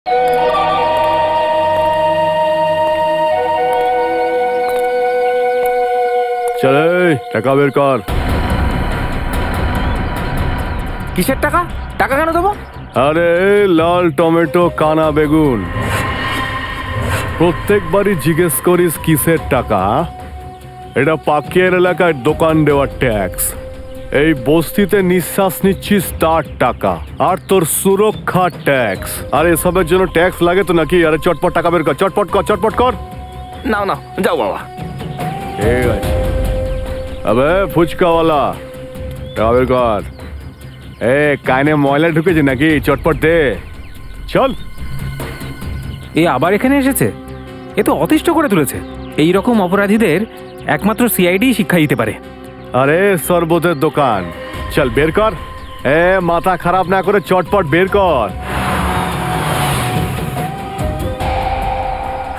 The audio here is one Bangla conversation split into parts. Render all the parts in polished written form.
চলে টাকা বের কর। কিসের টাকা? টাকা কেন দেবো? আরে লাল টমেটো কানা বেগুন, প্রত্যেকবারই জিজ্ঞেস করিস কিসের টাকা? এটা পাকিয়ার এলাকায় দোকান দেওয়ার ট্যাক্স। এই বস্তিতে নিঃশ্বাস নিচ্ছিস তার টাকা, আর তোর সুরক্ষা ট্যাক্স। আর এসবের জন্য ট্যাক্স লাগে তো নাকি? আরে চটপট টাকা বের কর, চটপট কর, চটপট কর। না না, যাও বাবা। ঠিক আছে। আবে ফুচকাওয়ালা, টাকা বের কর। এ কানে ময়লা ঢুকেছে নাকি? চটপট দে, চল। এ আবার এখানে এসেছে? এ তো অতিষ্ঠ করে তুলেছে। এই রকম অপরাধীদের একমাত্র সিআইডি শিক্ষা দিতে পারে। আরে শরবতের দোকান, চল বের কর। এ মাথা খারাপ না করে চটপট বের কর।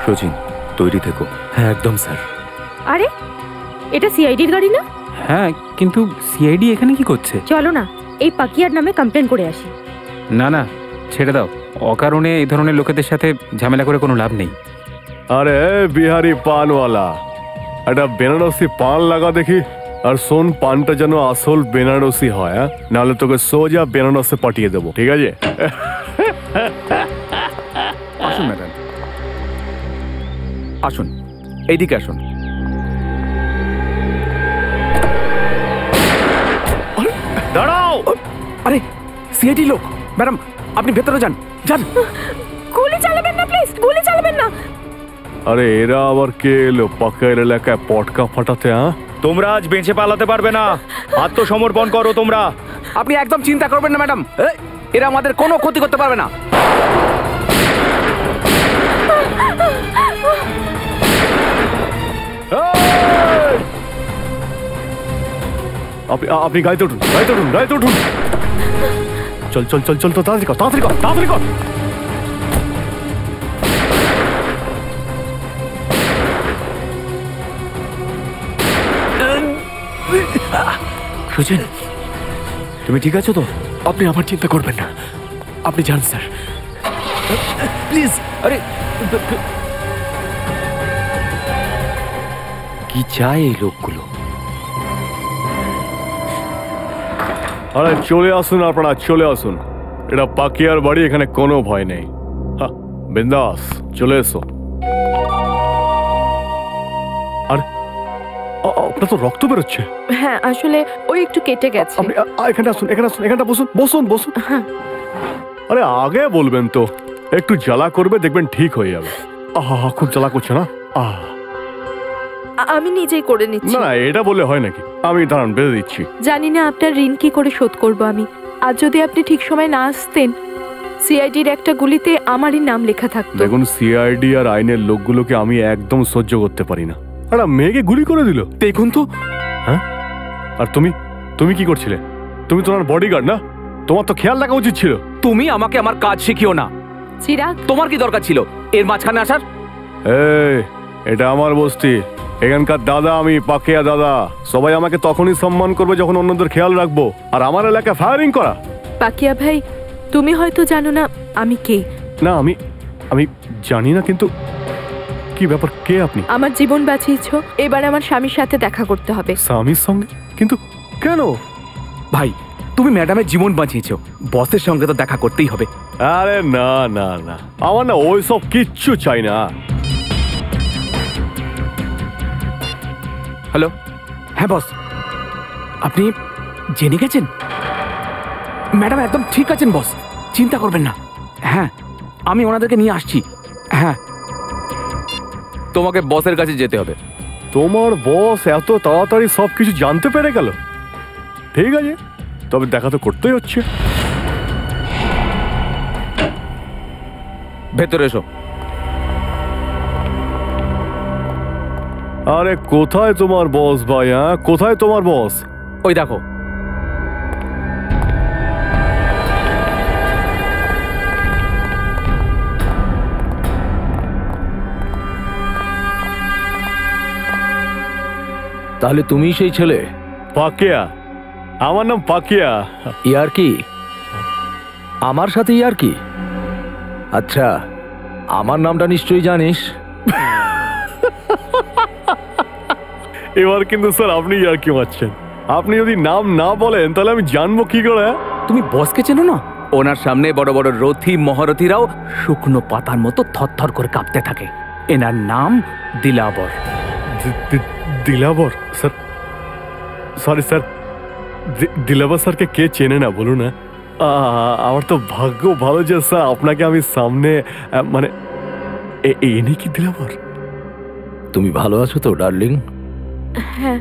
সচিন, তৈরি থেকো। হ্যাঁ একদম স্যার। আরে এটা সিআইডির গাড়ি না? হ্যাঁ, কিন্তু সিআইডি এখানে কি করছে? চলো না এই পাকিয়ার নামে কমপ্লেন করে আসি। না না, ছেড়ে দাও। অকারণে এই ধরনের লোকেদের সাথে ঝামেলা করে কোনো লাভ নেই। আরে বিহারি পানওয়ালা, একটা বেনারসি পান লাগা দেখি। আর শোন, পানটা যেন আসল বেনারসি হয়, নাহলে তোকে সোজা বেনারসে পাঠিয়ে দেবো, ঠিক আছে? আসুন ম্যাডাম, আসুন, এইদিকে আসুন। দাঁড়াও! আরে সিআইডি লোক। ম্যাডাম আপনি ভেতরে যান, যান। গুলি চালাবেন না প্লিজ, গুলি চালাবেন না। আরে এরা আবার কে এলো পাকিয়ার এলাকায় পটকা ফাটাতে? তোমরা আজ বেঁচে পালাতে পারবে না, আত্মসমর্পণ করো তোমরা। আপনি একদম চিন্তা করবেন না ম্যাডাম, এরা আমাদের কোনো ক্ষতি করতে পারবে না। আপনি গাড়িতে উঠুন, গাড়িতে উঠুন, গাড়িতে উঠুন। চল চল চল চল, তো তাড়াতাড়ি কর, তাড়াতাড়ি কর, তাড়াতাড়ি কর। সুজেন, তুমি ঠিক আছো তো? আপনি আমার চিন্তা করবেন না, আপনি যান স্যার, প্লিজ। আরে কি চায় এই লোকগুলো? আরে চলে আসুন আপনারা, চলে আসুন। এটা পাকিয়ার বাড়ি, এখানে কোনো ভয় নেই। বিন্দাস, চলে এসো। আর আপনার তো রক্ত বেরোচ্ছে। হ্যাঁ আসলে ওই একটু কেটে গেছে। আপনি এখানে আসুন, এখানে আসুন, এখানটা বসুন, বসুন, বসুন। আরে আগে বলবেন তো, একটু জ্বালা করবে, দেখবেন ঠিক হয়ে যাবে। খুব জ্বালা করছে না? আমি নিজেই করে নিচ্ছি। না এটা বলে হয় নাকি? আমি দাঁড়ান, বেঁধে দিচ্ছি। জানি না আপনার ঋণ কি করে শোধ করব আমি। আর যদি আপনি ঠিক সময় না আসতেন, সিআইডির একটা গুলিতে আমারই নাম লেখা থাকতো। দেখুন, সিআইডি আর আইনের লোকগুলোকে আমি একদম সহ্য করতে পারি না। একটা মেয়েকে গুলি করে দিল, দেখুন তো। হ্যাঁ, আর তুমি কি করছিলে? তুমি তোমার বডিগার্ড না? তোমার তো খেয়াল রাখা উচিত ছিল। তুমি আমাকে আমার কাজ শিখিও না। চিরাগ, তোমার কি দরকার ছিল এর মাঝখানে আসার? এটা আমার বস্তি, এখানকার দাদা আমি, পাকিয়া দাদা। সবাই আমাকে তখনই সম্মান করবে যখন অন্যদের খেয়াল রাখবো। আর আমার এলাকায় ফায়ারিং করা? পাকিয়া ভাই, তুমি হয়তো জানো না আমি কে। না, আমি জানি না, কিন্তু কি ব্যাপার, কে আপনি? আমার জীবন বাঁচিয়েছো, এবার আমার স্বামীর সাথে দেখা করতে হবে। স্বামীর সঙ্গে? কিন্তু কেন? ভাই, তুমি ম্যাডামের জীবন বাঁচিয়েছো, বসের সঙ্গে তো দেখা করতেই হবে। আরে না না না, আমার না ওইসব কিচ্ছু চাই না। হ্যালো, হ্যাঁ বস, আপনি জেনে গেছেন? ম্যাডাম একদম ঠিক আছেন বস, চিন্তা করবেন না। হ্যাঁ, আমি ওনাদেরকে নিয়ে আসছি। হ্যাঁ, তোমাকে বসের কাছে যেতে হবে। তোমার বস এত তাড়াতাড়ি সবকিছু জানতে পেরে গেল? ঠিক আছে, তবে দেখা তো করতেই হচ্ছে। ভেতরে এসো। আরে কোথায় তোমার বস ভাই? কোথায় তোমার বস? ওই দেখো। তাহলে তুমি সেই ছেলে? পাকিয়া, আমার নাম পাকিয়া। ইয়ার কি? আমার সাথে ইয়ার কি? আচ্ছা, আমার নামটা নিশ্চয়ই জানিস। এবার কিন্তু স্যার আপনি আর কি মারছেন। আপনি যদি নাম না বলেন তাহলে আমি জানবো কি করে? তুমি বসকে চেনো না? ওনার সামনে বড় বড় রথী মহারথীরাও শুকনো পাতার মতো থরথর করে কাঁপতে থাকে। এনার নাম Dilawar. Dilawar sir? Sorry sir, Dilawar স্যারকে কে চেনে না বলুন না? আমার তো ভাগ্য ভালো যে স্যার আপনাকে আমি সামনে, মানে এনে কি দিলাবর? তুমি ভালো আছো তো ডার্লিং? হ্যাঁ,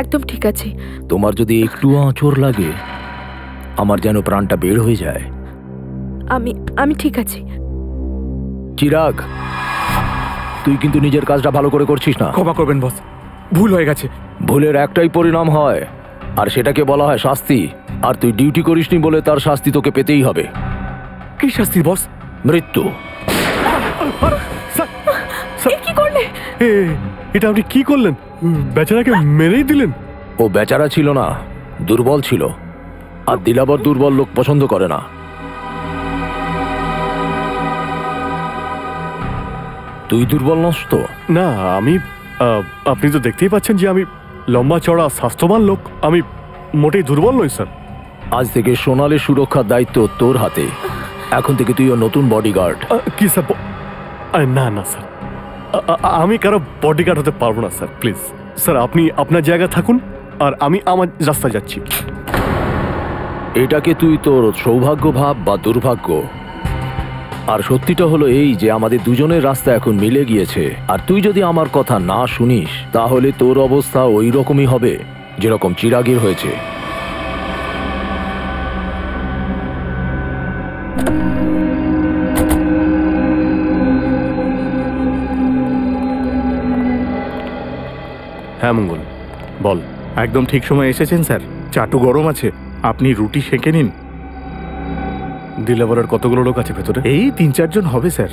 একদম ঠিক আছে। তোমার যদি একটু আঁচড় লাগে আমার যেন প্রাণটা বের হয়ে যায়। আমি ঠিক আছি। চিরাগ, তুই কিন্তু নিজের কাজটা ভালো করে করছিস না। ক্ষমা করবেন বস, ভুল হয়ে গেছে। ভুলের একটাই পরিণাম হয়, আর সেটাকে বলা হয় শাস্তি। আর তুই ডিউটি করিসনি বলে তার শাস্তি তোকে পেতেই হবে। কি শাস্তি বস? মৃত্যু। কি করলে? এটা আপনি কি করলেন? বেচারাকে মেরেই দিলেন। ও বেচারা ছিল না, দুর্বল ছিল। আর দিলাবর দুর্বল লোক পছন্দ করে না। তুই দুর্বল নস তো? না, আমি আপনি তো দেখতেই পাচ্ছেন যে আমি লম্বা চড়া স্বাস্থ্যবান লোক। আমি মোটেই দুর্বল নই স্যার। আজ থেকে সোনালের সুরক্ষার দায়িত্ব তোর হাতে। এখন থেকে তুই ওর নতুন বডিগার্ড। কি স্যার? না না স্যার, আমি কারো বডিগার্ড হতে পারবো না স্যার। প্লিজ স্যার, আপনি আপনার জায়গায় থাকুন আর আমি আমার রাস্তায় যাচ্ছি। এটাকে তুই তোর সৌভাগ্য ভাব বা দুর্ভাগ্য। আর সত্যিটা হলো এই যে আমাদের দুজনের রাস্তা এখন মিলে গিয়েছে। আর তুই যদি আমার কথা না শুনিস তাহলে তোর অবস্থা ওই রকমই হবে যেরকম চিরাগের হয়েছে। হ্যাঁ মঙ্গল, বল। একদম ঠিক সময় এসেছেন স্যার। চাটু গরম আছে, আপনি রুটি সেঁকে নিন। দিলাবরের কতগুলো লোক আছে ভেতরে? এই 3-4 জন হবে স্যার।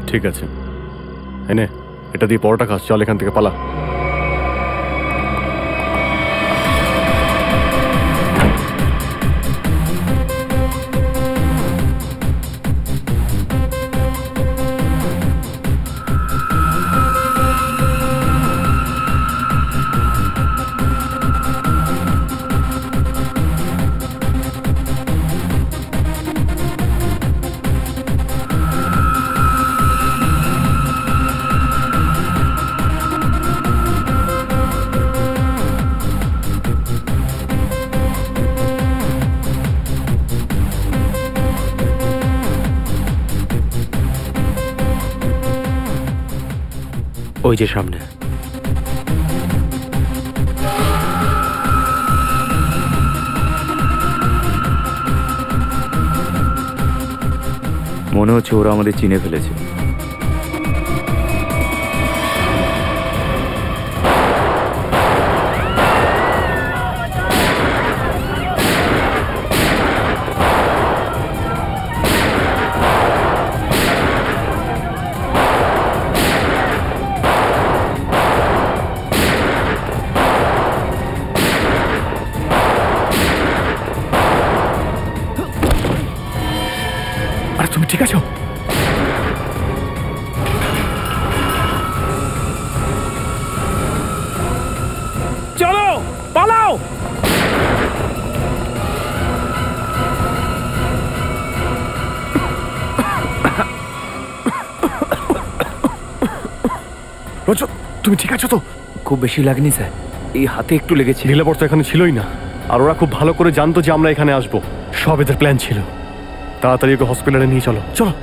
ঠিক আছে, এনে এটা দিয়ে পরোটা খাস। চল এখান থেকে পালা। ওই যে সামনে। মনে হচ্ছে ওরা আমাদের চিনে ফেলেছে। আর তুমি ঠিক আছো? চলো পালাও। রজত, তুমি ঠিক আছো তো? খুব বেশি লাগেনি স্যার, এই হাতে একটু লেগেছে। দিলাবর তো এখানে ছিলই না, আর ওরা খুব ভালো করে জানতো যে আমরা এখানে আসবো। সব এদের প্ল্যান ছিল। তাড়াতাড়ি ওকে হসপিটালে নিয়ে চলো। চলো।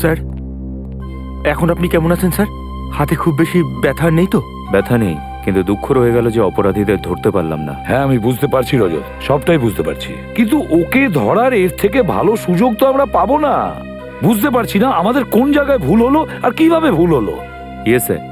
স্যার, এখন আপনি কেমন আছেন স্যার? হাতে খুব বেশি ব্যথা নেই তো? ব্যথা নেই, কিন্তু দুঃখ রয়ে গেল যে অপরাধীদের ধরতে পারলাম না। হ্যাঁ, আমি বুঝতে পারছি রজত, সবটাই বুঝতে পারছি। কিন্তু ওকে ধরার এর থেকে ভালো সুযোগ তো আমরা পাবো না। বুঝতে পারছি না আমাদের কোন জায়গায় ভুল হলো আর কিভাবে ভুল হলো। ইয়েস স্যার,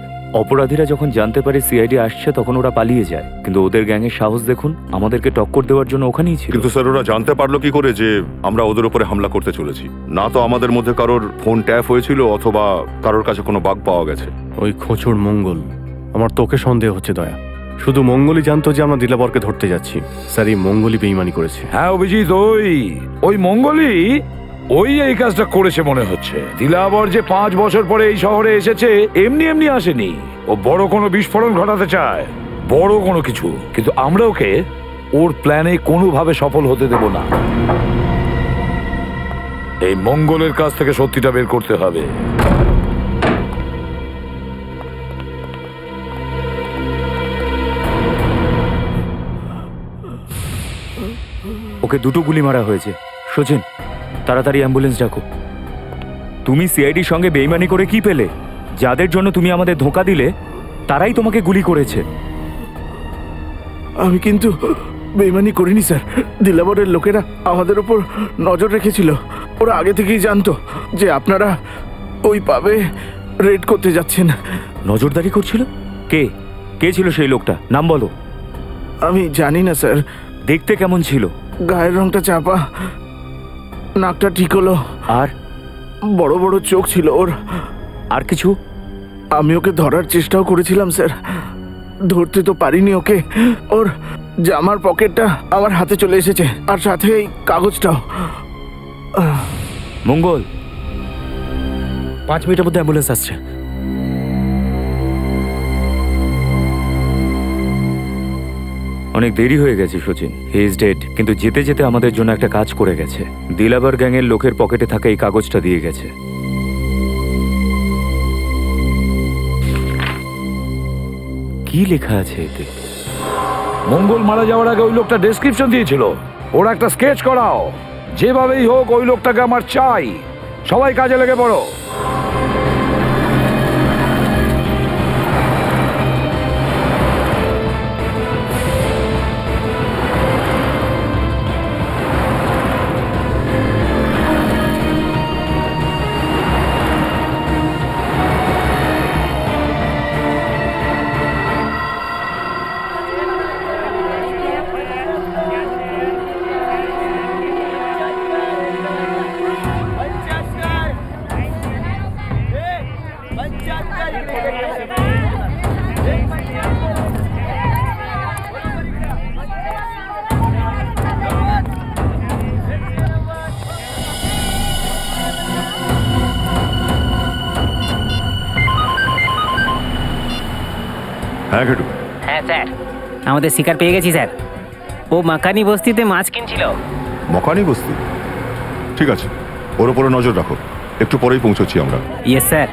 অপরাধীরা যখন জানতে পারে সিআইডি আসছে তখন ওরা পালিয়ে যায়, কিন্তু ওদের গ্যাংয়ের সাহস দেখুন, আমাদেরকে টক্কর দেওয়ার জন্য ওখানেই ছিল। কিন্তু স্যার, ওরা জানতে পারলো কি করে যে আমরা ওদের উপরে হামলা করতে চলেছি? না তো আমাদের মধ্যে কারোর ফোন ট্যাপ হয়েছিল অথবা কারোর কাছে কোনো বাগ পাওয়া গেছে। ওই খোঁচড় মঙ্গল, আমার তোকে সন্দেহ হচ্ছে দয়া। শুধু মঙ্গলই জানতো যে আমরা দিলাবরকে ধরতে যাচ্ছি। স্যার, এই মঙ্গলই বেইমানি করেছে। হ্যাঁ অভিজিৎ, ওই মঙ্গলই এই কাজটা করেছে মনে হচ্ছে। দিলাবর যে 5 বছর পরে এই শহরে এসেছে এমনি এমনি আসেনি। ও বড় কোনো বিস্ফোরণ ঘটাতে চায়, বড় কোনো কিছু। কিন্তু আমরা ওকে ওর প্ল্যানে কোনোভাবে সফল হতে দেব না। এই মঙ্গলের কাছ থেকে সত্যিটা বের করতে হবে। ওকে 2টো গুলি মারা হয়েছে। সচিন, তাড়াতাড়ি অ্যাম্বুলেন্স ডাকো। তুমি সিআইডির সঙ্গে বেইমানি করে কি পেলে? যাদের জন্য তুমি আমাদের ধোঁকা দিলে তারাই তোমাকে গুলি করেছে। আমি কিন্তু বেইমানি করিনি স্যার। দিলাবরের লোকেরা আমাদের উপর নজর রেখেছিল। ওরা আগে থেকেই জানতো যে আপনারা ওই পাবে রেড করতে যাচ্ছেন। নজরদারি করছিল? কে কে ছিল সেই লোকটা? নাম বলো। আমি জানি না স্যার। দেখতে কেমন ছিল? গায়ের রংটা চাপা, নাকটা ঠিক হলো, আর বড় বড় চোখ ছিল ওর। আর কিছু? আমি ওকে ধরার চেষ্টাও করেছিলাম স্যার, ধরতে তো পারিনি ওকে। ওর জামার পকেটটা আমার হাতে চলে এসেছে, আর সাথে এই কাগজটাও। মঙ্গল, 5 মিনিটের মধ্যে অ্যাম্বুলেন্স আসছে। অনেক দেরি হয়ে গেছে সচিন। He is dead. কিন্তু যেতে যেতে আমাদের জন্য একটা কাজ করে গেছে। দিলাবর গ্যাংয়ের লোকের পকেটে থাকা এই কাগজটা দিয়ে গেছে। কি লেখা আছে এতে? মঙ্গল মারা যাওয়ার আগে ওই লোকটা ডেসক্রিপশন দিয়েছিল। ওরা একটা স্কেচ করাও। যেভাবেই হোক ওই লোকটাকে আমার চাই। সবাই কাজে লেগে পড়ো। হ্যাঁ ঘটু। হ্যাঁ স্যার, আমাদের শিকার পেয়ে গেছি স্যার। ও মাকানি বস্তিতে মাছ কিনছিল। মকানি বস্তি? ঠিক আছে, ওর উপরে নজর রাখো। একটু পরেই পৌঁছচ্ছি আমরা। Yes sir.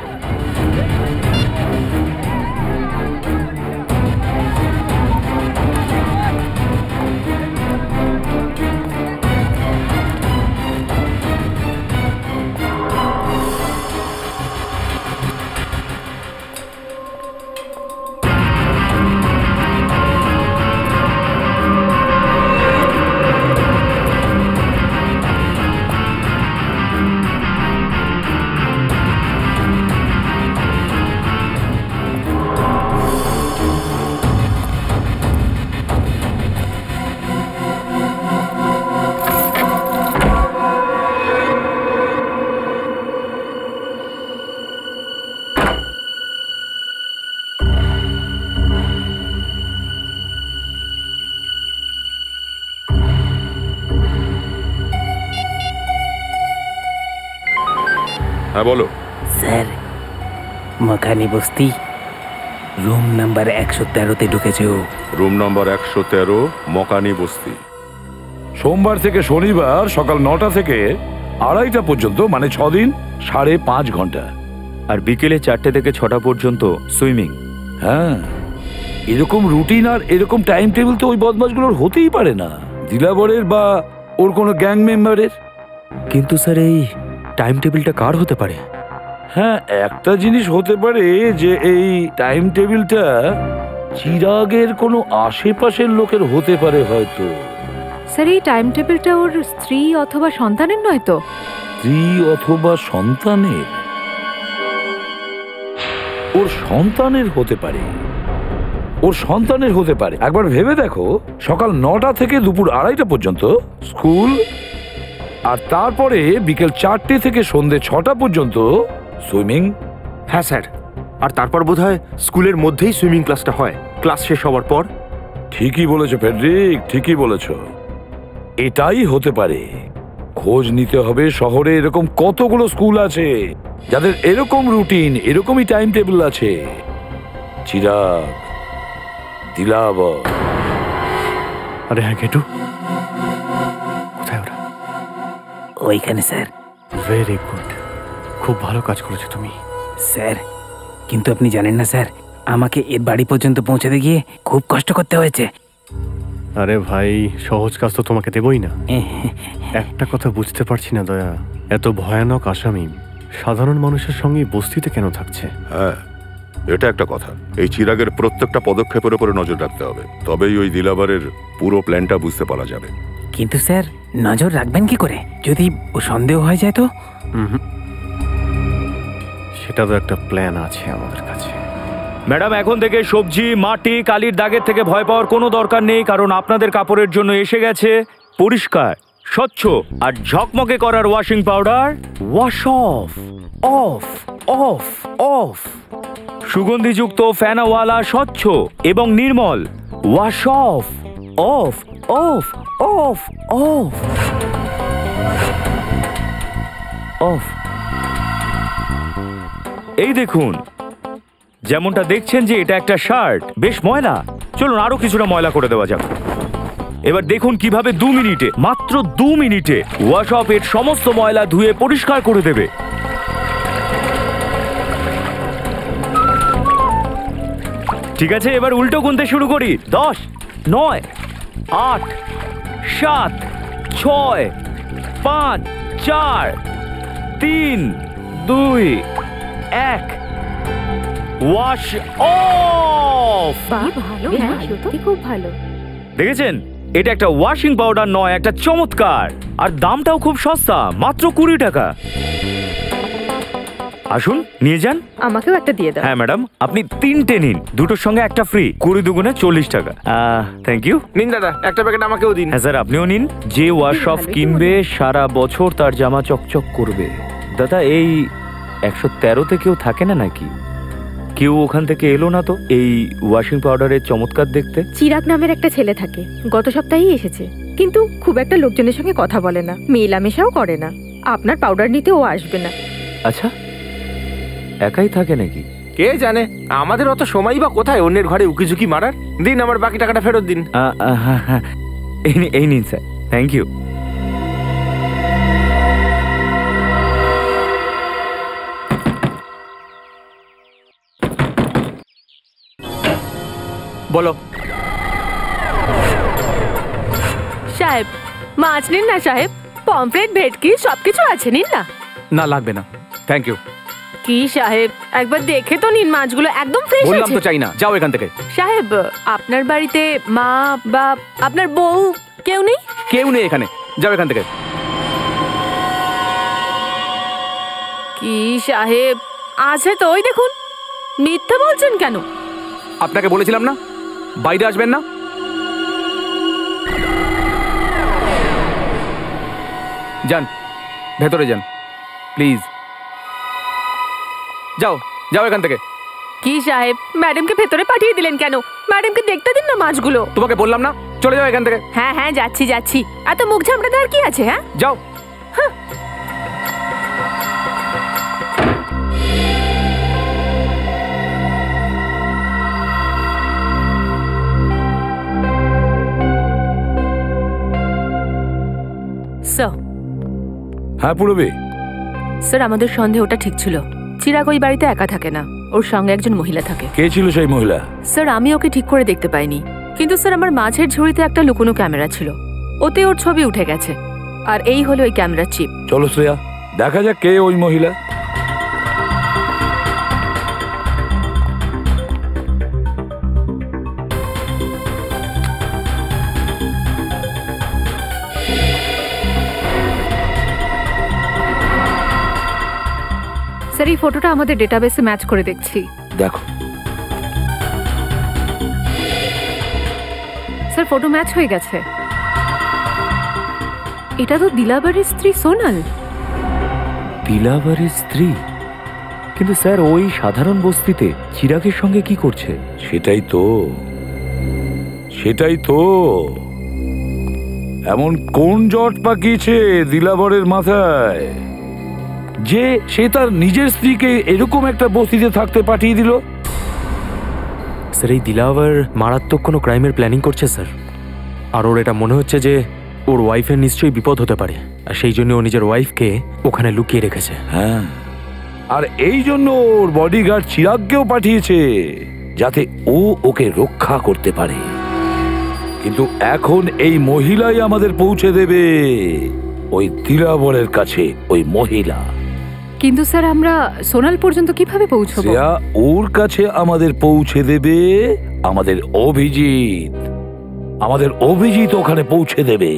হ্যাঁ বলো। স্যার, মাকানি বস্তি রুম নাম্বার 113-তে ঢুকেছে ও। রুম নাম্বার 113, মকানি বস্তি। সোমবার থেকে শনিবার সকাল 9টা থেকে 2:30 পর্যন্ত, মানে 6 দিন, 5.5 ঘন্টা। আর বিকেলে 4টে থেকে 6টা পর্যন্ত সুইমিং। হ্যাঁ, এরকম রুটিন আর এরকম টাইম টেবিল তো ওই বদমাশগুলোর হতেই পারে না, দিলাবরের বা ওর কোনো গ্যাং মেম্বারের। কিন্তু স্যার, এই টাইম টেবিলটা কার হতে পারে? হ্যাঁ, একটা জিনিস হতে পারে যে এই টাইম টেবিলটা চিরাগের কোনো আশেপাশের লোকের হতে পারে হয়তো। স্যার, এই টাইম টেবিলটা ওর স্ত্রী অথবা সন্তানের নয় তো? স্ত্রী অথবা সন্তানের? ওর সন্তানের হতে পারে, ওর সন্তানের হতে পারে। একবার ভেবে দেখো, সকাল 9টা থেকে দুপুর 2:30 পর্যন্ত স্কুল, আর তারপরে বিকেল 4টে থেকে সন্ধ্যে 6টা পর্যন্ত সুইমিং। হ্যাঁ স্যার, আর তারপর বোধহয় স্কুলের মধ্যেই সুইমিং ক্লাসটা হয়। ক্লাস শেষ হওয়ার পর? ঠিকই বলেছো ফেডরিক, ঠিকই বলেছো। এটাই হতে পারে। খোঁজ নিতে হবে শহরে এরকম কতগুলো স্কুল আছে যাদের এরকম রুটিন, এরকমই টাইম টেবিল আছে। চিরাগ, দিলাবর। আরে হ্যাঁ গেটু, কোথায় ওরা? ওইখানে স্যার। ভেরি গুড, খুব ভালো কাজ করেছো তুমি। স্যার কিন্তু আপনি জানেন না স্যার, আমাকে এর বাড়ি পর্যন্ত পৌঁছাতে গিয়ে খুব কষ্ট করতে হয়েছে। আরে ভাই, সহজ কাজ তো তোমাকে দেবই না। একটা কথা বুঝতে পারছি না দয়া, এত ভয়ানক আসামি সাধারণ মানুষের সঙ্গে বস্তিতে কেন থাকছে? হ্যাঁ, এটা একটা কথা। এই চিরাগের প্রত্যেকটা পদক্ষেপের উপরে নজর রাখতে হবে, তবেই ওই দিলাবারের পুরো প্ল্যানটা বুঝতে পারা যাবে। কিন্তু স্যার নজর রাখবেন কি করে? যদি ও সন্দেহ হয়ে যায় তো? সেটা তো একটা প্ল্যান আছে আমাদের কাছে। ম্যাডাম, এখন থেকে সবজি, মাটি, কালির দাগের থেকে ভয় পাওয়ার কোনো দরকার নেই, কারণ আপনাদের কাপড়ের জন্য এসে গেছে পরিষ্কার, স্বচ্ছ আর ঝকমকে করার washing powder. Wash off, off, off, off. সুগন্ধিযুক্ত ফেনাওয়ালা, স্বচ্ছ এবং নির্মল। Wash off, off, off, off, off, off. এই দেখুন, যেমনটা দেখছেন যে এটা একটা শার্ট, বেশ ময়লা। চলুন আরো কিছুটা ময়লা করে দেওয়া যাক। এবার দেখুন কিভাবে 2 মিনিটে, মাত্র 2 মিনিটে ওয়াশ অফ এর সমস্ত ময়লা ধুয়ে পরিষ্কার করে দেবে। ঠিক আছে, এবার উল্টো গুনতে শুরু করি। 10, 9, 8, 7, 6, 5, 4, 3, 2, 1। Wash of. খুব ভালো। দেখেছেন, এটা একটা ওয়াশিং পাউডার নয়, একটা চমৎকার। আর দামটাও খুব সস্তা, মাত্র 20 টাকা। আসুন নিয়ে যান। আমাকেও একটা দিয়ে দাও। হ্যাঁ ম্যাডাম, আপনি 3টে নিন, দুটোর সঙ্গে একটা ফ্রি। 20 দুগুণে 40 টাকা। Thank you. নিন দাদা, একটা প্যাকেট আমাকেও দিন। হ্যাঁ স্যার, আপনিও নিন। যে ওয়াশ অফ কিনবে সারা বছর তার জামা চকচক করবে। দাদা, এই 113-তে কেউ থাকে না নাকি? কেউ ওখান থেকে এলো না তো এই ওয়াশিং পাউডারের চমৎকার দেখতে? চিরাগ নামের একটা ছেলে থাকে, গত সপ্তাহেই এসেছে, কিন্তু খুব একটা লোকজনের সঙ্গে কথা বলে না, মেলামেশাও করে না। আপনার পাউডার নিতে ও আসবে না। আচ্ছা, একাই থাকে নাকি? কে জানে, আমাদের অত সময় বা কোথায় অন্যের ঘরে উকিঝুঁকি মারার। দিন, আমার বাকি টাকাটা ফেরত দিন। এই নিন স্যার, থ্যাংক ইউ। বলো সাহেব, মাছ নিন না সাহেব, পমফ্রেট, ভেটকি সবকিছু আছে, নিন না। না, লাগবে না, থ্যাংক ইউ। কি সাহেব, একবার দেখে তো নিন, মাছগুলো একদম ফ্রেশ আছে। বললাম তো চাই না, যাও এখান থেকে। সাহেব, আপনার বাড়িতে মা বা আপনার বউ কেউ নেই? কেউ নেই এখানে, যাও এখান থেকে। কি সাহেব, আছে তো, ওই দেখুন। মিথ্যা বলছেন কেন? আপনাকে বলেছিলাম না বাইরে আসবেন না। যান, ভেতরে যান প্লিজ। যাও, যাও এখান থেকে। কি সাহেব, ম্যাডামকে ভেতরে পাঠিয়ে দিলেন কেন? ম্যাডামকে দেখতে দিন না মাছগুলো। তোমাকে বললাম না, চলে যাও এখান থেকে। হ্যাঁ হ্যাঁ, যাচ্ছি যাচ্ছি। এত মুখ ঝামড়ে দেওয়ার কি আছে? হ্যাঁ, যাও। হ্যাঁ পুরবী। স্যার, আমাদের সন্দেহটা ঠিক ছিল। চিরাগ ওই বাড়িতে একা থাকে না, ওর সঙ্গে একজন মহিলা থাকে। কে ছিল সেই মহিলা? স্যার, আমি ওকে ঠিক করে দেখতে পাইনি, কিন্তু স্যার আমার মাছের ঝুড়িতে একটা লুকোনো ক্যামেরা ছিল, ওতে ওর ছবি উঠে গেছে। আর এই হলো ওই ক্যামেরার চিপ। চলো শ্রেয়া, দেখা যাক কে ওই মহিলা। স্যার, এই ফটোটা আমাদের ডেটাবেসে ম্যাচ করে দেখছি। দেখো স্যার, ফটো ম্যাচ হয়ে গেছে। এটা তো দিলাবারের স্ত্রী সোনাল। দিলাবারের স্ত্রী? কিন্তু স্যার, ওই সাধারণ বস্তিতে চিরাগের সঙ্গে কি করছে? সেটাই তো সেটাই তো। এমন কোন জট পাকিয়েছে দিলাবরের মাথায় যে সে তার নিজের স্ত্রীকে এরকম একটা বস্তিতে থাকতে পাঠিয়ে দিল? স্যার, এই দিলাবর মারাত্মক কোনো ক্রাইমের প্ল্যানিং করছে স্যার। আর ওর এটা মনে হচ্ছে যে ওর ওয়াইফের নিশ্চয়ই বিপদ হতে পারে, আর সেই জন্য ও নিজের ওয়াইফকে ওখানে লুকিয়ে রেখেছে। হ্যাঁ, আর এই জন্য ওর বডিগার্ড চিরাগকেও পাঠিয়েছে যাতে ও ওকে রক্ষা করতে পারে। কিন্তু এখন এই মহিলাই আমাদের পৌঁছে দেবে ওই দিলাবরের কাছে। ওই মহিলা। কিন্তু স্যার আমরা সোনাল পর্যন্ত কিভাবে পৌঁছবো? শ্রেয়া, ওর কাছে আমাদের পৌঁছে দেবে আমাদের অভিজিৎ। আমাদের অভিজিৎ ওখানে পৌঁছে দেবে।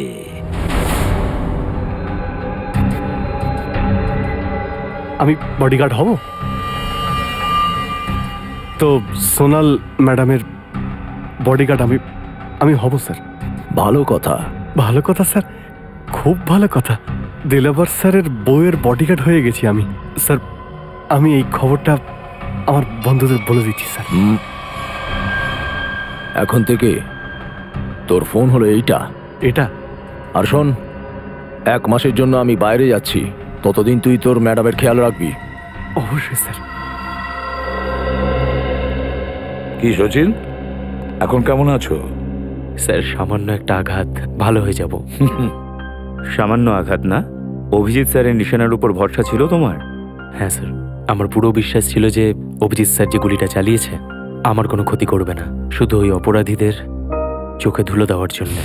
আমি বডিগার্ড হব তো সোনাল ম্যাডামের বডিগার্ড আমি হব স্যার। ভালো কথা। ভালো কথা স্যার, খুব ভালো কথা। দিলাবর স্যারের বউয়ের বডিগার্ড হয়ে গেছি আমি স্যার। আমি এই খবরটা আমার বন্ধুদের বলে দিচ্ছি স্যার। এখন থেকে তোর ফোন হলো এইটা। এটা? আর শোন, 1 মাসের জন্য আমি বাইরে যাচ্ছি, ততদিন তুই তোর ম্যাডামের খেয়াল রাখবি। অবশ্যই স্যার। কি সচিন, এখন কেমন আছো? স্যার, সামান্য একটা আঘাত, ভালো হয়ে যাব। সামান্য আঘাত না? অভিজিৎ স্যারের নিশানার উপর ভরসা ছিল তোমার? হ্যাঁ স্যার, আমার পুরো বিশ্বাস ছিল যে অভিজিৎ স্যার যে গুলিটা চালিয়েছে আমার কোনো ক্ষতি করবে না, শুধু ওই অপরাধীদের চোখে ধুলো দেওয়ার জন্য।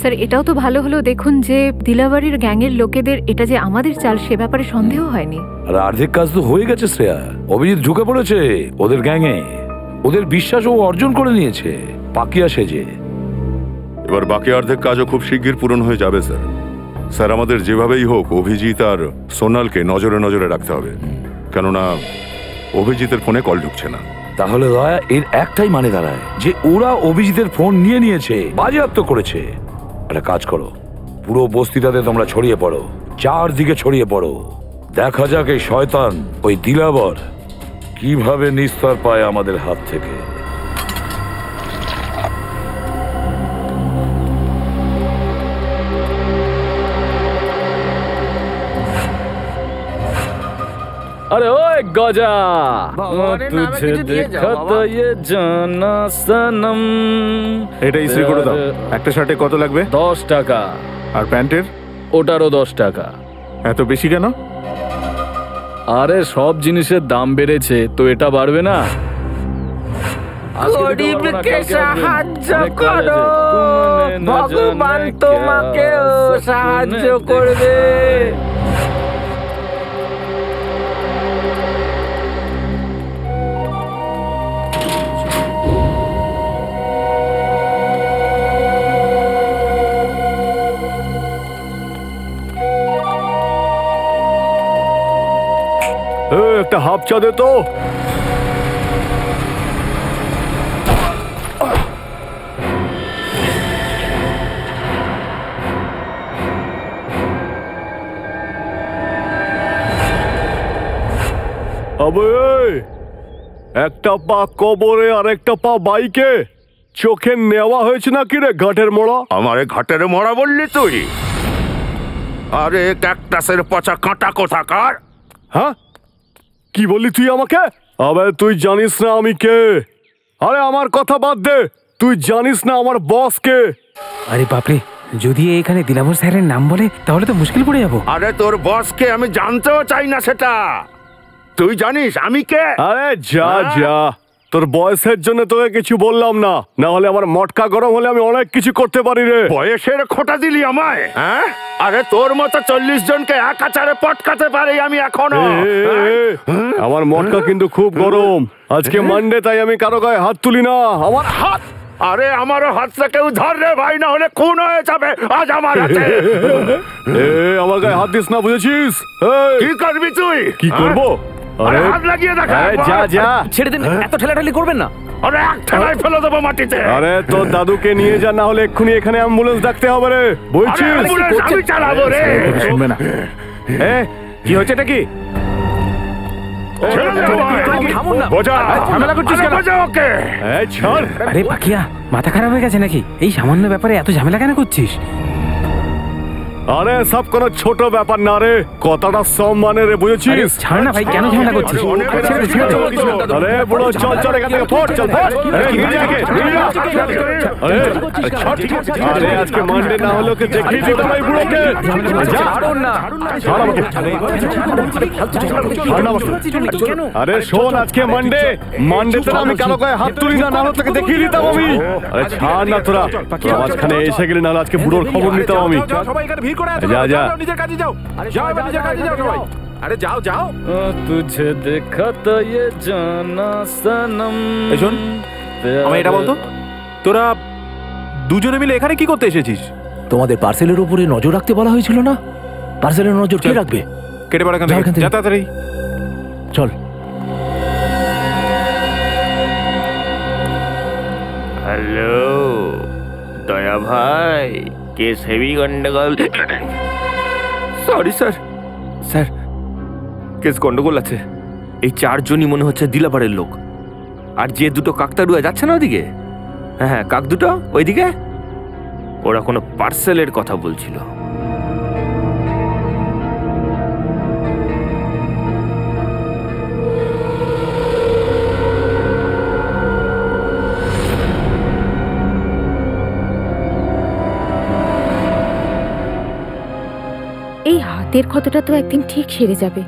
স্যার এটাও তো ভালো হলো দেখুন যে দিলাবাড়ির গ্যাংয়ের লোকেদের এটা যে আমাদের চাল সে ব্যাপারে সন্দেহ হয়নি। আর অর্ধেক কাজ তো হয়ে গেছে শ্রেয়া। অভিজিৎ ঢুকে পড়েছে ওদের গ্যাংয়ে, ওদের বিশ্বাস ও অর্জন করে নিয়েছে পাকিয়া সেজে। এবার বাকি অর্ধেক কাজও খুব শিগগির পূরণ হয়ে যাবে স্যার। স্যার, আমাদের যেভাবেই হোক অভিজিৎ আর সোনালকে নজরে নজরে রাখতে হবে, কেননা অভিজিতের ফোনে কল ঢুকছে না। তাহলে দয়া এর একটাই মানে দাঁড়ায় যে ওরা অভিজিতের ফোন নিয়ে নিয়েছে, বাজেয়াপ্ত করেছে। একটা কাজ করো, পুরো বস্তিটাতে তোমরা ছড়িয়ে পড়ো, চারদিকে ছড়িয়ে পড়ো। দেখা যাক এই শয়তান ওই দিলাবর কিভাবে নিস্তার পায় আমাদের হাত থেকে। अरे ओए गजा, तुझे देखा तो ये जाना सनम। এটা ইস্ত্রি করে দাও। একটা শার্টে কত লাগবে? 10 টাকা। আর প্যান্টের? ওটারও 10 টাকা। এত বেশি কেন? আরে সব জিনিসের দাম বেড়েছে তো এটা বাড়বে না? গরিবকে সাহায্য করো, ভগবান তোমাকেও সাহায্য করবে। একটা হাফ চা দে তো। একটা পা কবরে আর একটা পা বাইকে, চোখে নেওয়া হয়েছে নাকি রে ঘাটের মোড়া? আমারে ঘাটের মোড়া বললি তুই? আরে ক্যাকটাসের পচা কাঁটা কোথাকার। হ্যাঁ, কি বললি তুই আমাকে? আবে তুই জানিস না আমি কে? আরে আমার কথা বাদ দে, তুই জানিস না আমার বস কে? আরে বাপরে, যদি এখানে দিলাবর স্যারের নাম বলে তাহলে তো মুশকিল পড়ে যাবো। আরে তোর বসকে আমি জানতেও চাই না সেটা। তুই জানিস আমি কে? আরে যা যা, তোর বয়সের জন্য তোকে কিছু বললাম না, না হলে আমার মটকা গরম হলে আমি অনেক কিছু করতে পারি রে। বয়সের খোঁটা দিলি আমায়? হ্যাঁ, আরে তোর মতো 40 জনকে এক আচারে পটকাতে পারি আমি এখনো। আমার মটকা কিন্তু খুব গরম। আজকে মানডে, তাই আমি কারো গায়ে হাত তুলি না। আমার হাত, আরে আমারও হাতটা কেউ ধর রে ভাই, না হলে খুন হয়ে যাবে আজ আমার হাতে। আমার গায়ে হাত দিস না, বুঝেছিস? কি করবি তুই? কি করবো? আরে হাত লাগিয়ে দেখা। যা যা, ছেড়ে দিন, এত ঠেলাঠেলি করবেন না। আরে এক ঠেলায় ফেলে দেবো মাটিতে। আরে তোর দাদুকে নিয়ে যা, না হলে এক্ষুনি এখানে অ্যাম্বুলেন্স ডাকতে হবে রে, বুঝছিস? আমি চালাবো রে। শুনবে না। কি হচ্ছে এটা কি? ঝামেলা করছিস কেন? আরে পাকিয়া, মাথা খারাপ হয়ে গেছে নাকি? এই সামান্য ব্যাপারে এত ঝামেলা কেন করছিস? আরে সব কোনো ছোট ব্যাপার না রে, কথাটা সম্মানের রে, বুঝেছিস? ছাড় না ভাই, কেন ঝামেলা করছিস? আরে বুড়ো চল চল এখান থেকে ফট, চল ফট। আরে আজকে মানডে না হলো কে দেখিয়ে দিতাম এই বুড়োকে। আরে শোন, আজকে মানডে, মানডেতে আমি কারো গায়ে হাত তুলি না, নাহলে তোকে দেখিয়ে দিতাম আমি। আরে ছাড় না তোরা, মাঝখানে এসে গেলে নাহলে আজকে বুড়োর খবর নিতাম আমি। যা যা, নিজের কাজে যাও, যাও এবার নিজের কাজে যাও সবাই। আরে যাও যাও। তুঝে দেখা তো ये জানা সনম। শোন, আমি এটা বলতো, তোরা দুজনে মিলে এখানে কি করতে এসেছিস? তোমাদের পার্সেলের উপরে নজর রাখতে বলা হয়েছিল না? পার্সেলের নজর কে রাখবে? কেটে পড়া, যা তাড়াতাড়ি চল। হ্যালো দয়া ভাই, কেস হেভি গন্ডগোল। সরি স্যার, স্যার কেস গন্ডগোল আছে। এই চারজনই মনে হচ্ছে দিলাবাড়ির লোক। আর যে দুটো কাকতাড়ুয়া যাচ্ছে না ওদিকে, হ্যাঁ কাক দুটো ওইদিকে, ওরা কোনো পার্সেলের কথা বলছিল। এই হাতের ক্ষতটা তো একদিন ঠিক সেরে যাবে,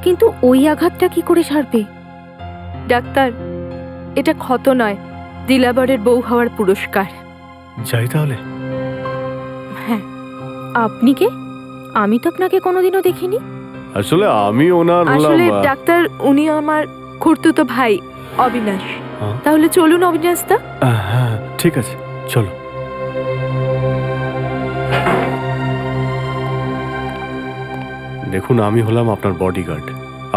কিন্তু ওই আঘাতটা কি করে সারবে? ডাক্তার, এটা ক্ষত নয়, দিলাবরের বউ হওয়ার পুরস্কার। যাই তাহলে। হ্যাঁ, আপনি কে? আমি তো আপনাকে কোনোদিনও দেখিনি। আসলে আমি ওনার আসলে ডাক্তার, উনি আমার খুড়তুতো ভাই অবিনাশ। তাহলে চলুন অবিনাশ দা। হ্যাঁ ঠিক আছে, চলো। দেখুন, আমি হলাম আপনার বডিগার্ড।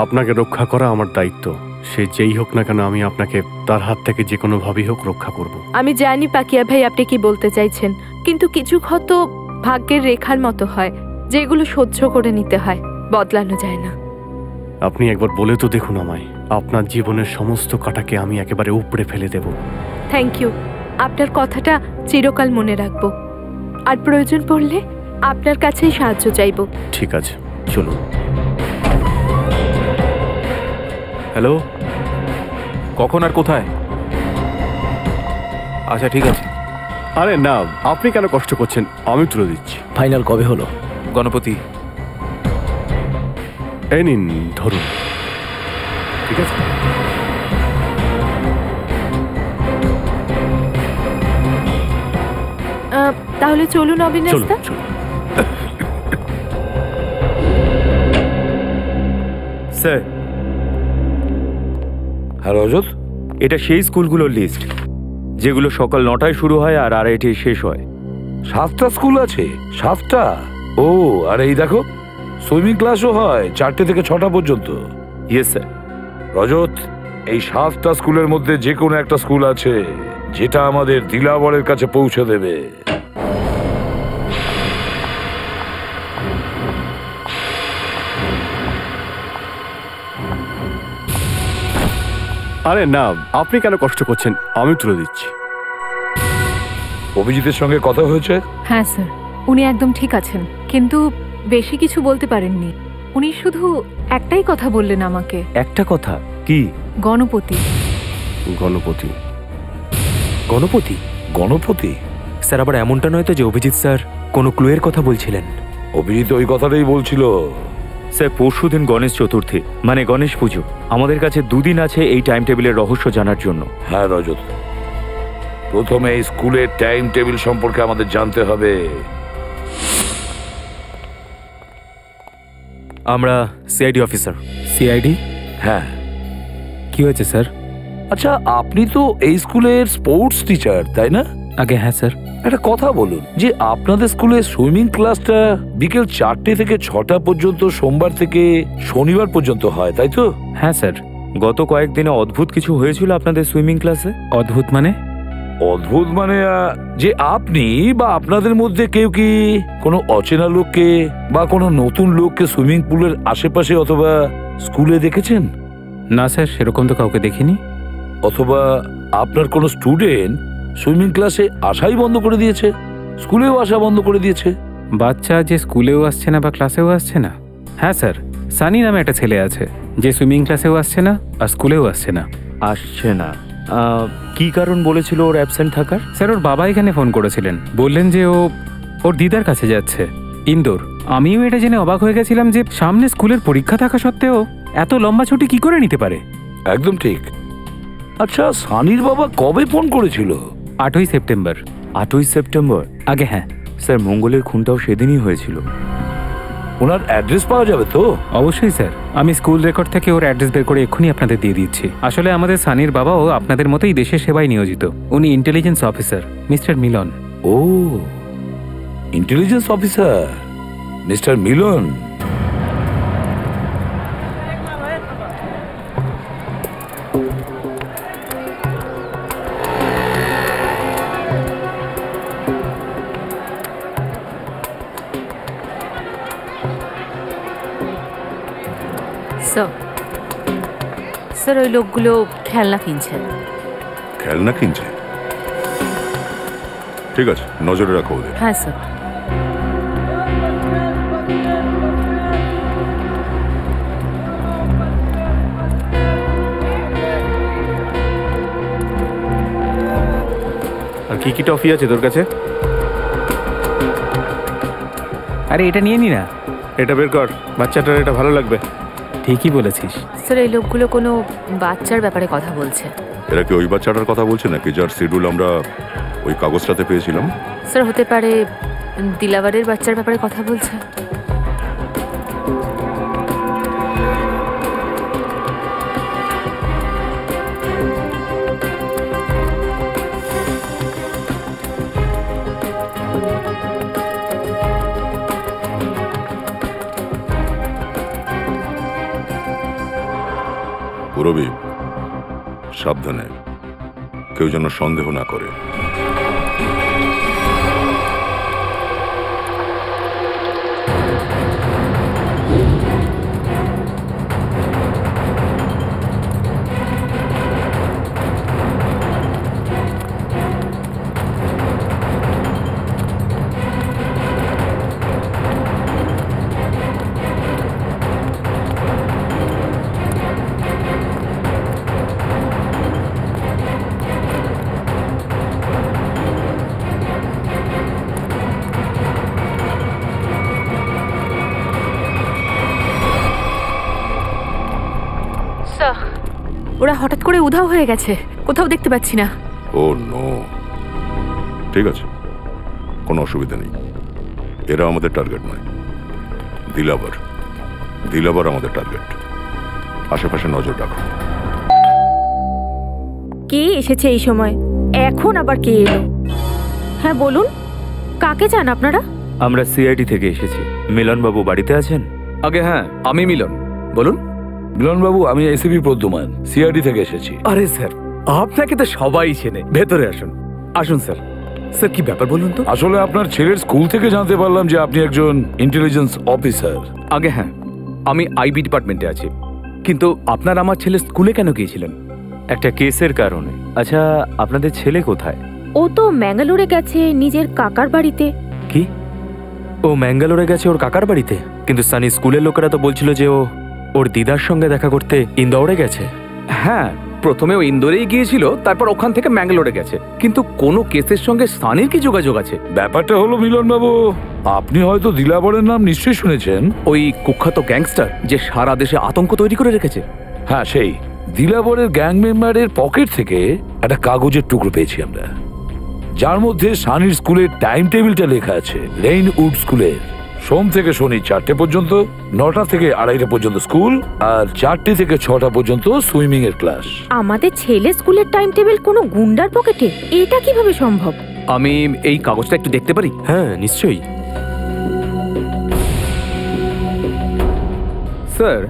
আপনাকে রক্ষা করা আমার দায়িত্ব। সে যেই হোক না কেন, আমি আপনাকে তার হাত থেকে যে কোনো ভাবেই হোক রক্ষা করব। আমি জানি পাকিয়া ভাই আপনি কি বলতে চাইছেন, কিন্তু কিছু ক্ষত ভাগ্যের রেখার মতো হয়, যেগুলো সহ্য করে নিতে হয়, বদলানো যায় না। আপনি একবার বলে তো দেখুন আমায়, আপনার জীবনের সমস্ত কাটাকে আমি একেবারে উপড়ে ফেলে দেব। থ্যাংক ইউ, আপনার কথাটা চিরকাল মনে রাখবো। আর প্রয়োজন পড়লে আপনার কাছেই সাহায্য চাইব। ঠিক আছে, চলুন। হ্যালো, কখন আর কোথায়? আচ্ছা ঠিক আছে। আরে না, আপনি কেন কষ্ট করছেন, আমি তুলে দিচ্ছি। ফাইনাল কবে হলো? গণপতি। এই নিন, ধরুন। ঠিক আছে। তাহলে চলুন অবিনাশ দা। স্যার। হ্যাঁ রজত, এটা সেই স্কুলগুলোর লিস্ট যেগুলো সকাল 9টায় শুরু হয় আর 2:30টায় শেষ হয়। 7টা স্কুল আছে? 7টা? ও, আর এই দেখো সুইমিং ক্লাসও হয় 4টে থেকে 6টা পর্যন্ত। Yes sir. রজত, এই 7টা স্কুলের মধ্যে যে কোনো একটা স্কুল আছে যেটা আমাদের দিলাবরের কাছে পৌঁছে দেবে। আরে না, আপনি কেন কষ্ট করছেন, আমি তুলে দিচ্ছি। অভিজিতের সঙ্গে কথা হয়েছে? হ্যাঁ স্যার, উনি একদম ঠিক আছেন, কিন্তু বেশি কিছু বলতে পারেননি। উনি শুধু একটাই কথা বললেন আমাকে। একটা কথা? কি? গণপতি। গণপতি? গণপতি? গণপতি? স্যার, আবার এমনটা নয় তো যে অভিজিৎ স্যার কোনো ক্লুয়ের কথা বলছিলেন? অভিজিৎ ওই কথাটাই বলছিল। স্যার, পরশুদিন গণেশ চতুর্থী, মানে গণেশ পুজো। আমাদের কাছে 2 দিন আছে এই টাইম টেবিলের রহস্য জানার জন্য। হ্যাঁ রজত, প্রথমে এই স্কুলের টাইম টেবিল সম্পর্কে আমাদের জানতে হবে। আমরা সিআইডি অফিসার। সিআইডি? হ্যাঁ। কি হয়েছে স্যার? আচ্ছা, আপনি তো এই স্কুলের স্পোর্টস টিচার, তাই না? আগে হ্যাঁ স্যার। একটা কথা বলুন, যে আপনাদের স্কুলে সুইমিং ক্লাসটা বিকেল 4টে থেকে 6টা পর্যন্ত সোমবার থেকে শনিবার পর্যন্ত হয়, তাই তো? হ্যাঁ স্যার। গত কয়েকদিনে অদ্ভুত কিছু হয়েছিল আপনাদের সুইমিং ক্লাসে। অদ্ভুত মানে? অদ্ভুত মানে যে আপনি বা আপনাদের মধ্যে কেউ কি কোনো অচেনা লোককে বা কোনো নতুন লোককে সুইমিং পুলের আশেপাশে অথবা স্কুলে দেখেছেন? না স্যার, সেরকম তো কাউকে দেখিনি। অথবা আপনার কোনো স্টুডেন্ট সুইমিং ক্লাসে আসাই বন্ধ করে দিয়েছে, স্কুলেও আসা বন্ধ করে দিয়েছে? বাচ্চা যে স্কুলেও আসছে না বা ক্লাসেও আসছে না? হ্যাঁ স্যার, সানি নামে একটা ছেলে আছে যে সুইমিং ক্লাসেও আসছে না আর স্কুলেও আসছে না। আসছে না? কি কারণ বলেছিল ওর অ্যাবসেন্ট থাকার? স্যার, ওর বাবা এখানে ফোন করেছিলেন, বললেন যে ওর দিদার কাছে যাচ্ছে ইন্দোর। আমিও এটা জেনে অবাক হয়ে গেছিলাম যে সামনে স্কুলের পরীক্ষা থাকা সত্ত্বেও এত লম্বা ছুটি কি করে নিতে পারে। একদম ঠিক। আচ্ছা, সানির বাবা কবে ফোন করেছিল? 8ই সেপ্টেম্বর। 8ই সেপ্টেম্বর? আগে হ্যাঁ স্যার, মঙ্গলের খুনটাও সেদিনই হয়েছিল। ওনার অ্যাড্রেস পাওয়া যাবে তো? অবশ্যই স্যার, আমি স্কুল রেকর্ড থেকে ওর অ্যাড্রেস বের করে এক্ষুনি আপনাদের দিয়ে দিচ্ছি। আসলে আমাদের সানির বাবাও আপনাদের মতোই দেশের সেবায় নিয়োজিত। উনি ইন্টেলিজেন্স অফিসার, মিস্টার মিলন। ও, ইন্টেলিজেন্স অফিসার মিস্টার মিলন। স্যার, ওই লোকগুলো খেলনা কিনছে। খেলনা কিনছে? ঠিক আছে, নজরে রাখো ওদের। হ্যাঁ স্যার। আর কি কি টফি আছে তোর কাছে? আরে এটা নিয়ে নি না। এটা বের কর, বাচ্চাটার এটা ভালো লাগবে। ঠিকই বলেছিস স্যার, এই লোকগুলো কোনো বাচ্চার ব্যাপারে কথা বলছে। এরা কি ওই বাচ্চাটার কথা বলছে নাকি যার শিডিউল আমরা ওই কাগজটাতে পেয়েছিলাম? স্যার, হতে পারে দিলাবারের বাচ্চার ব্যাপারে কথা বলছে। পুরবী, সাবধানে, কেউ যেন সন্দেহ না করে। ওরা হঠাৎ করে উধাও হয়ে গেছে, কোথাও দেখতে পাচ্ছি না। ও নো, ঠিক আছে, কোনো অসুবিধা নেই। এরা আমাদের টার্গেট নয়। দিলাবর আমাদের টার্গেট। আশেপাশে নজর রাখো। কে এসেছে এই সময়? এখন আবার কে এলো? হ্যাঁ বলুন, কাকে চান আপনারা? আমরা সিআইডি থেকে এসেছি। মিলনবাবু বাড়িতে আছেন? আগে হ্যাঁ, আমি মিলন। বলুন। মিলনবাবু, আমি এসিপি প্রদ্যুমান, সিআইডি থেকে এসেছি। আরে স্যার, আপনাকে তো সবাই চেনে। ভেতরে আসুন। আসুন স্যার। স্যার, কি ব্যাপার বলুন তো? আসলে আপনার ছেলের স্কুল থেকে জানতে পারলাম যে আপনি একজন ইন্টেলিজেন্স অফিসার। আগে হ্যাঁ, আমি আইবি ডিপার্টমেন্টে আছি। কিন্তু আপনার আমার ছেলে স্কুলে কেন গিয়েছিলেন? একটা কেসের কারণে। আচ্ছা, আপনাদের ছেলে কোথায়? ও তো ম্যাঙ্গালোরে গেছে নিজের কাকার বাড়িতে। কি? ও ম্যাঙ্গালোরে গেছে ওর কাকার বাড়িতে? কিন্তু সানি স্কুলের লোকেরা তো বলছিল যে ও ওর দিদার সঙ্গে দেখা করতে ইন্দোরে গেছে। হ্যাঁ, প্রথমে ও ইন্দোরেই গিয়েছিল, তারপর ওখান থেকে ম্যাঙ্গালোরে গেছে। কিন্তু কোনো কেসের সঙ্গে সানির কি যোগাযোগ আছে? ব্যাপারটা হলো মিলনবাবু, আপনি হয়তো দিলাবরের নাম নিশ্চয়ই শুনেছেন। ওই কুখ্যাত গ্যাংস্টার যে সারা দেশে আতঙ্ক তৈরি করে রেখেছে। হ্যাঁ, সেই দিলাবরের গ্যাং মেম্বারের পকেট থেকে একটা কাগজের টুকরো পেয়েছি আমরা, যার মধ্যে সানির স্কুলের টাইম টেবিলটা লেখা আছে। রেইনউড স্কুলের সোম থেকে শনি 4টে পর্যন্ত, 9টা থেকে 2:30 পর্যন্ত স্কুল, আর 4টে থেকে 6টা পর্যন্ত সুইমিং এর ক্লাস। আমাদের ছেলে স্কুলের টাইম টেবিল কোনো গুন্ডার পকেটে? এটা কিভাবে সম্ভব? আমি এই কাগজটা একটু দেখতে পারি? হ্যাঁ নিশ্চয়ই। স্যার,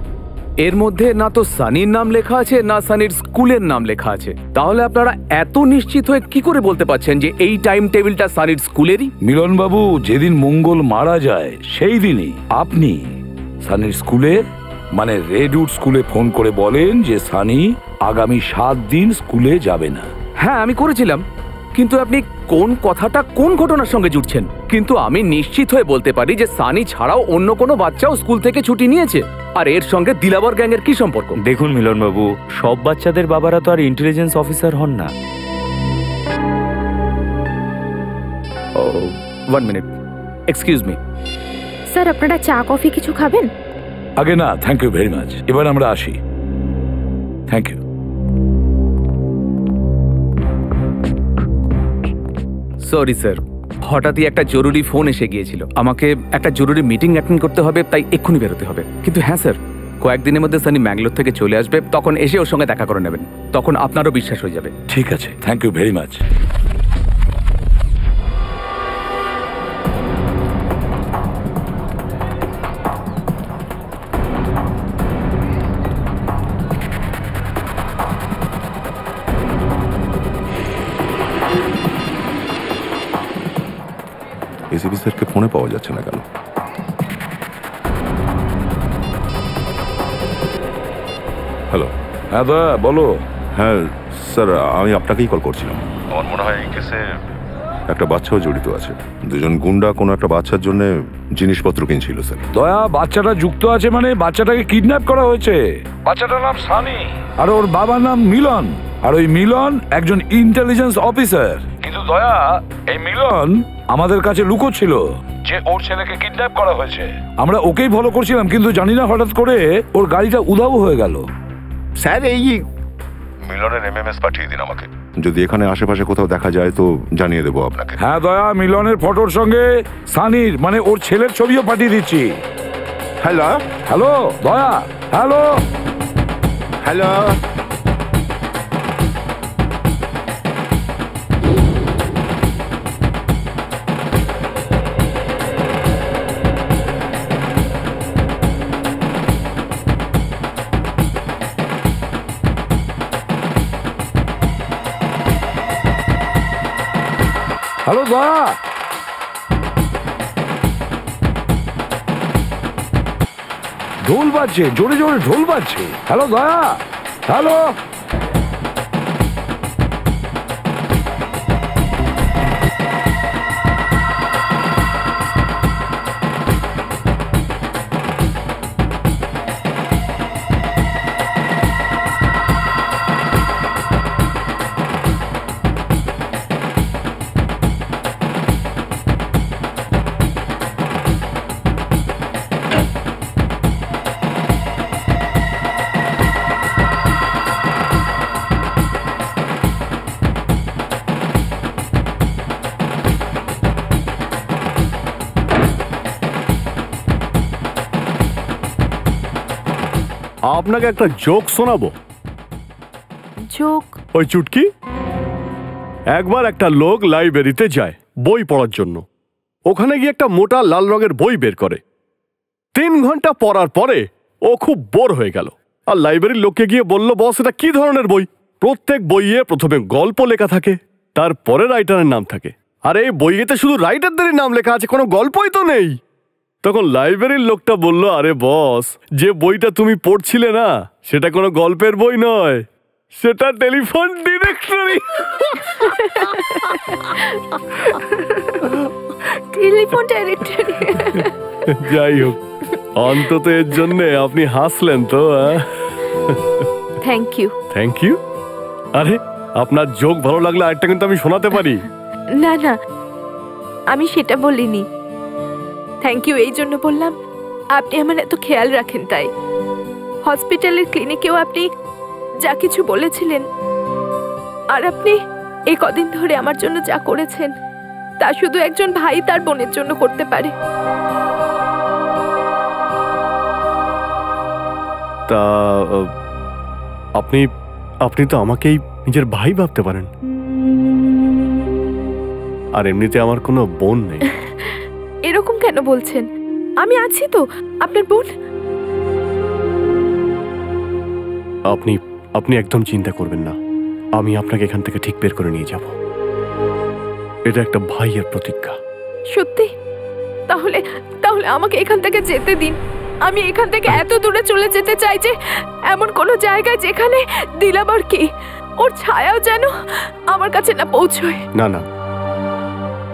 এর মধ্যে না তো সানির নাম লেখা আছে না সানির স্কুলের নাম লেখা আছে। তাহলে আপনারা এত নিশ্চিত হয়ে কি করে বলতে পারছেন যে এই টাইম টেবিলটা সানির স্কুলেরই? মিলনবাবু, যেদিন মঙ্গল মারা যায় সেই দিনই আপনি সানির স্কুলে মানে রেডউড স্কুলে ফোন করে বলেন যে সানি আগামী 7 দিন স্কুলে যাবে না। হ্যাঁ, আমি করেছিলাম, কিন্তু আপনি কোন কথাটা কোন ঘটনার সঙ্গে জুড়ছেন? কিন্তু আমি নিশ্চিত হয়ে বলতে পারি যে সানি ছাড়াও অন্য কোনো বাচ্চাও স্কুল থেকে ছুটি নিয়েছে। আর এর সঙ্গে দিলাবর গ্যাংয়ের কি সম্পর্ক? দেখুন মিলনবাবু, সব বাচ্চাদের বাবারা তো আর ইন্টেলিজেন্স অফিসার হন না। 1 মিনিট, এক্সকিউজ মি। স্যার, আপনারা চা কফি কিছু খাবেন? আগে না, থ্যাংক ইউ ভেরি মাচ। এবার আমরা আসি। Thank you. সরি স্যার, হঠাৎই একটা জরুরি ফোন এসে গিয়েছিল। আমাকে একটা জরুরি মিটিং অ্যাটেন্ড করতে হবে, তাই এক্ষুনি বেরোতে হবে। কিন্তু হ্যাঁ স্যার, কয়েকদিনের মধ্যে সানি ম্যাঙ্গালোর থেকে চলে আসবে, তখন এসে ওর সঙ্গে দেখা করে নেবেন। তখন আপনারও বিশ্বাস হয়ে যাবে। ঠিক আছে, thank you very much. ACP স্যারকে ফোনে পাওয়া যাচ্ছে না কেন? হ্যালো। হ্যাঁ দা, বলো। হ্যাঁ স্যার, আমি আপনাকেই কল করছিলাম। আমার মনে হয় এই কেসে একটা বাচ্চাও জড়িত আছে। দুজন গুন্ডা কোনো একটা বাচ্চার জন্য জিনিসপত্র কিনছিল স্যার। দয়া, বাচ্চাটা যুক্ত আছে মানে বাচ্চাটাকে কিডন্যাপ করা হয়েছে। বাচ্চাটার নাম সানি আর ওর বাবার নাম মিলন। আর ওই মিলন একজন ইন্টেলিজেন্স অফিসার। কিন্তু দয়া, এই মিলন আমাদের কাছে লুকোচ্ছিল যে ওর ছেলেকে কিডন্যাপ করা হয়েছে। আমরা ওকেই ফলো করছিলাম, কিন্তু জানি না হঠাৎ করে ওর গাড়িটা উধাও হয়ে গেল। স্যার, এই মিলনের এমএমএস পাঠিয়ে দিন আমাকে। যদি এখানে আশেপাশে কোথাও দেখা যায় তো জানিয়ে দেবো আপনাকে। হ্যাঁ দয়া, মিলনের ফটোর সঙ্গে সানির মানে ওর ছেলের ছবিও পাঠিয়ে দিচ্ছি। হ্যালো হ্যালো দয়া, হ্যালো হ্যালো। হ্যালো দয়া, ঢোল বাজছে, জোরে জোরে ঢোল বাজছে। হ্যালো দয়া, হ্যালো। আপনাকে একটা জোক শোনাবো। জোক? ওই চুটকি, একবার একটা লোক লাইব্রেরিতে যায় বই পড়ার জন্য। ওখানে গিয়ে একটা মোটা লাল রঙের বই বের করে। 3 ঘন্টা পড়ার পরে ও খুব বোর হয়ে গেল আর লাইব্রেরির লোককে গিয়ে বলল, বস এটা কি ধরনের বই? প্রত্যেক বইয়ে প্রথমে গল্প লেখা থাকে, তারপরে রাইটারের নাম থাকে। আর এই বইয়েতে শুধু রাইটারদেরই নাম লেখা আছে, কোনো গল্পই তো নেই। তখন লাইব্রেরির লোকটা বলল, আরে বস, যে বইটা তুমি পড়ছিলে না সেটা কোনো গল্পের বই নয়, সেটা টেলিফোন ডিরেক্টরি। Telephone directory. যাই হোক, অন্তত এর জন্য আপনি হাসলেন তো। Thank you. Thank you? আরে আপনার জোক ভালো লাগলে আরেকটা কিন্তু আমি শোনাতে পারি। না না, আমি সেটা বলিনি। থ্যাংক ইউ এই জন্য বললাম, আপনি আমার এত খেয়াল রাখেন তাই। হসপিটালের ক্লিনিকেও আপনি যা কিছু বলেছিলেন, আর আপনি এই কদিন ধরে আমার জন্য যা করেছেন, তা শুধু একজন ভাই তার বোনের জন্য করতে পারে। তা আপনি আপনি তো আমাকেই নিজের ভাই ভাবতে পারেন। আর এমনিতে আমার কোনো বোন নেই। এরকম কেন বলছেন? আমি আছি তো, আপনার বোন। আপনি আপনি একদম চিন্তা করবেন না, আমি আপনাকে এখান থেকে ঠিক বের করে নিয়ে যাব। এটা একটা ভাইয়ের প্রতিজ্ঞা। সত্যি? তাহলে তাহলে আমাকে এখান থেকে যেতে দিন। আমি এখান থেকে এত দূরে চলে যেতে চাই যে এমন কোনো জায়গায় যেখানে দিলাবর কি ওর ছায়াও যেন আমার কাছে না পৌঁছয়। না না,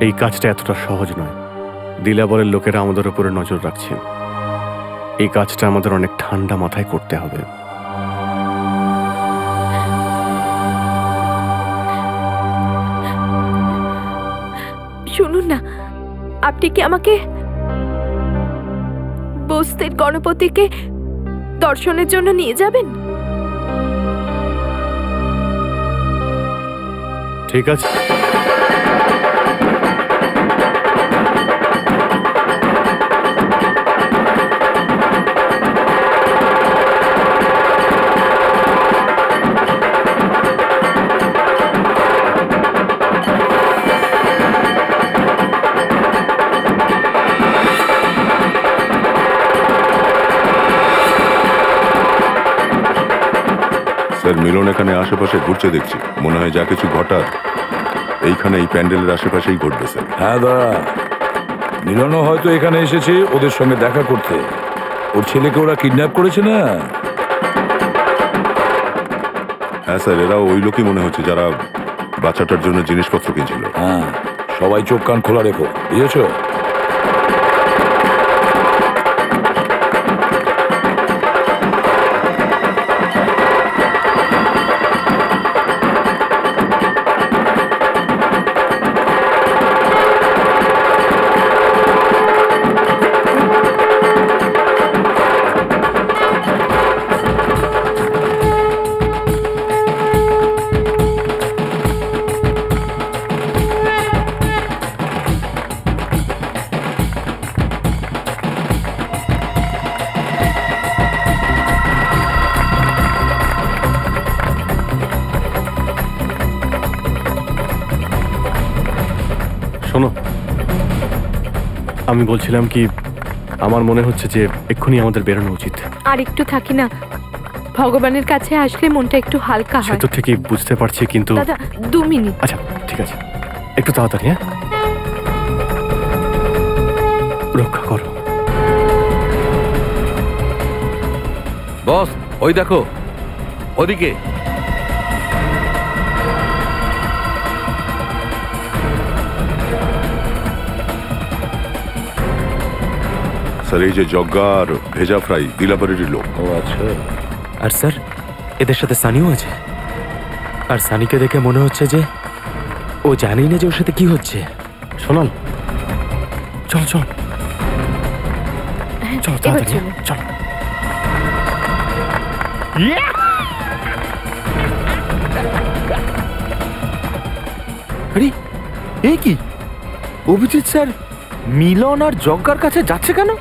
এই কাজটা এতটা সহজ নয়। দিলাবরের লোকেরা আমাদের উপরে নজর রাখছে। এই কাজটা আমাদের অনেক ঠান্ডা মাথায় করতে হবে। শুনুন না, আপনি কি আমাকে বস্তির গণপতিকে দর্শনের জন্য নিয়ে যাবেন? ঠিক আছে। স্যার, মিলন এখানে আশেপাশে ঘুরছে দেখছি। মনে হয় যা কিছু ঘটার এইখানে এই প্যান্ডেলের আশেপাশেই ঘটবে স্যার। হ্যাঁ দাদা, মিলনও হয়তো এখানে এসেছে ওদের সঙ্গে দেখা করতে। ওর ছেলেকে ওরা কিডন্যাপ করেছে না? হ্যাঁ স্যার, এরা ওই লোকই মনে হচ্ছে যারা বাচ্চাটার জন্য জিনিসপত্র কিনছিল। হ্যাঁ, সবাই চোখ কান খোলা রেখো, বুঝেছো? শোনো, আমি বলছিলাম কি, আমার মনে হচ্ছে যে এক্ষুনি আমাদের বেরোনো উচিত। আর একটু থাকি না, ভগবানের কাছে আসলে মনটা একটু হালকা হয়। সেটা থেকে বুঝতে পারছি, কিন্তু দাদা 2 মিনিট। আচ্ছা ঠিক আছে, একটু তাড়াতাড়ি। হ্যাঁ, রক্ষা করো। বস, ওই দেখো ওদিকে। স্যার, এই যে জগ্গা আর ভেজা ফ্রাই দিলাবারেরই লোক। ও আচ্ছা। আর স্যার, এদের সাথে সানিও আছে। আর সানিকে দেখে মনে হচ্ছে যে ও জানেই না যে ওর সাথে কি হচ্ছে। সোনাল, চল চল চল তাড়াতাড়ি চল। আরে এই কি, অভিজিৎ স্যার মিলন আর জগ্গার কাছে যাচ্ছে কেন?